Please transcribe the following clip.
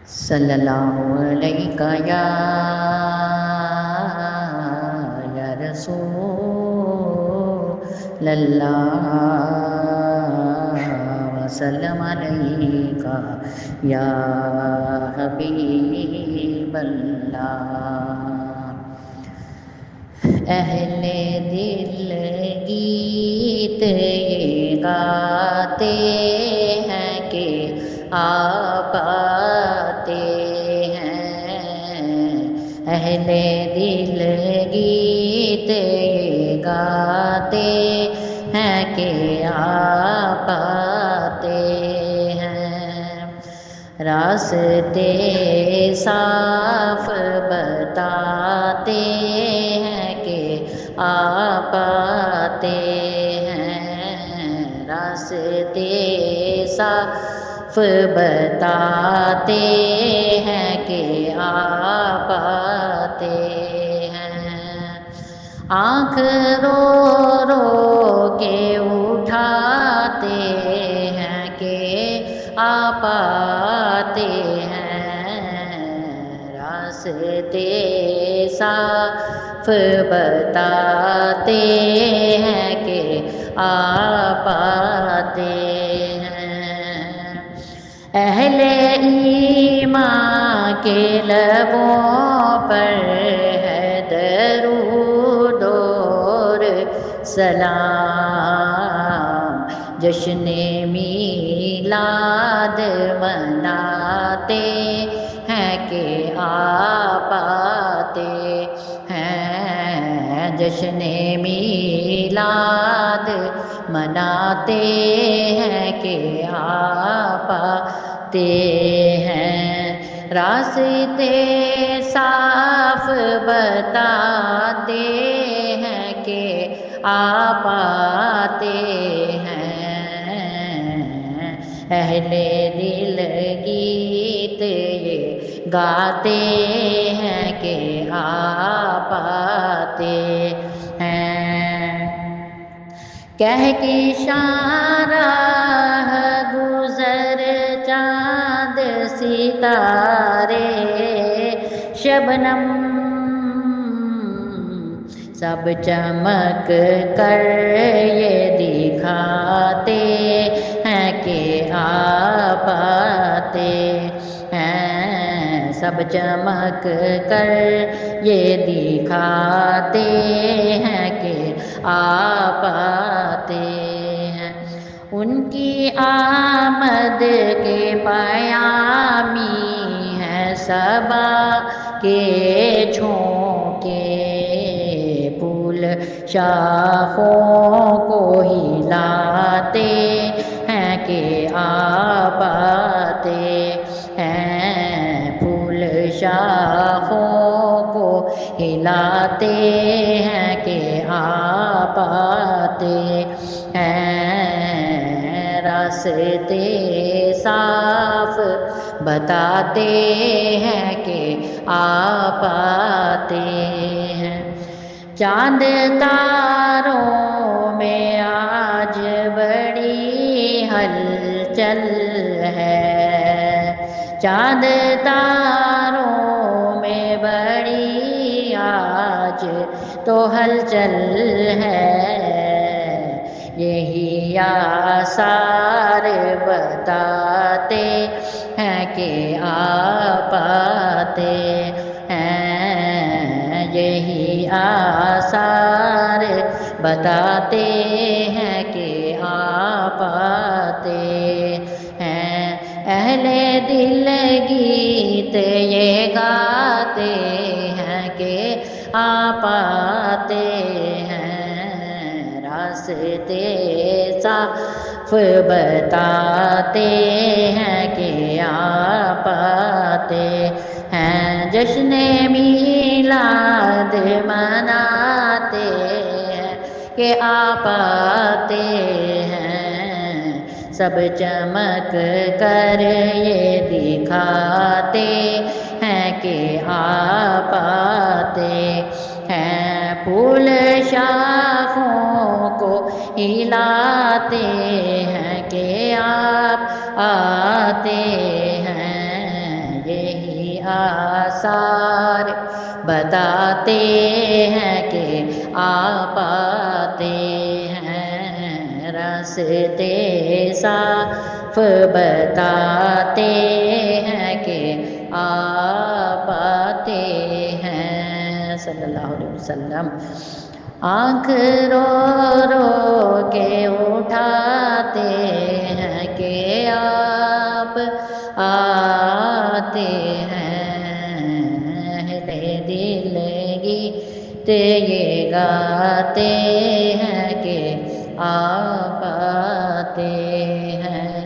صلی اللہ علیہ یا رسول اللہ وسلم علیک یا حبیب اللہ۔ اہل دل گیت یہ گاتے ہیں کہ آپ آتے ہیں، اہل دل گیت یہ گاتے ہیں کہ آپ آتے ہیں، راستے صاف بتاتے ہیں کہ آپ آتے ہیں، راستے صاف بتاتے ہیں کہ آپ آتے ہیں، آنکھ رو رو کے اٹھاتے ہیں کہ آپ آتے ہیں، راستے صاف بتاتے ہیں کہ آپ آتے ہیں، اہل ایمان کے لبوں پر ہے درود اور سلام، جشن میلاد مناتے ہیں کہ آپ آتے ہیں، جشن میلاد مناتے ہیں کہ آپ آتے ہیں، راستے صاف بتاتے ہیں کہ آپ آتے ہیں، اہل دل گیت یہ گاتے ہیں کہ آپ آتے ہیں، کہہ کے شاہراہ گزر چاند ستارے شبنم سب چمک کر یہ دکھاتے ہیں کہ آپ آتے ہیں، سب چمک کر یہ دکھاتے ہیں کہ آپ آتے ہیں، ان کی آمد کے پیامی ہیں صبا کے جھونکے، پھول شاخوں کو ہلاتے ہیں کہ آپ آتے ہیں، پھول شاخوں کو ہلاتے ہیں کہ آپ آتے ہیں، راستے صاف بتاتے ہیں کہ آپ آتے ہیں، چاند تاروں میں آج بڑی ہلچل ہے، چاند تاروں میں بڑی آج تو ہلچل ہے، یہی آثار بتاتے ہیں کہ آپ آتے ہیں، یہی آثار بتاتے ہیں کہ آپ آتے ہیں، اہل دل گیت یہ گاتے ہیں کہ آپ آتے ہیں، راستے صاف بتاتے ہیں کہ آپ آتے ہیں، جشن میلاد مناتے ہیں کہ آپ آتے ہیں، سب چمک کر یہ دکھاتے ہیں کہ آپ آتے ہیں، پھول شاخوں کو ہلاتے ہیں کہ آپ آتے ہیں، یہ آثار بتاتے ہیں کہ آپ آتے ہیں، راستے صاف بتاتے ہیں کہ آپ آتے ہیں صلی اللہ علیہ وسلم۔ آنکھ رو رو کے اٹھاتے ہیں کہ آپ آتے ہیں، دل گیت یہ گاتے ہیں کہ آپ آتے ہیں۔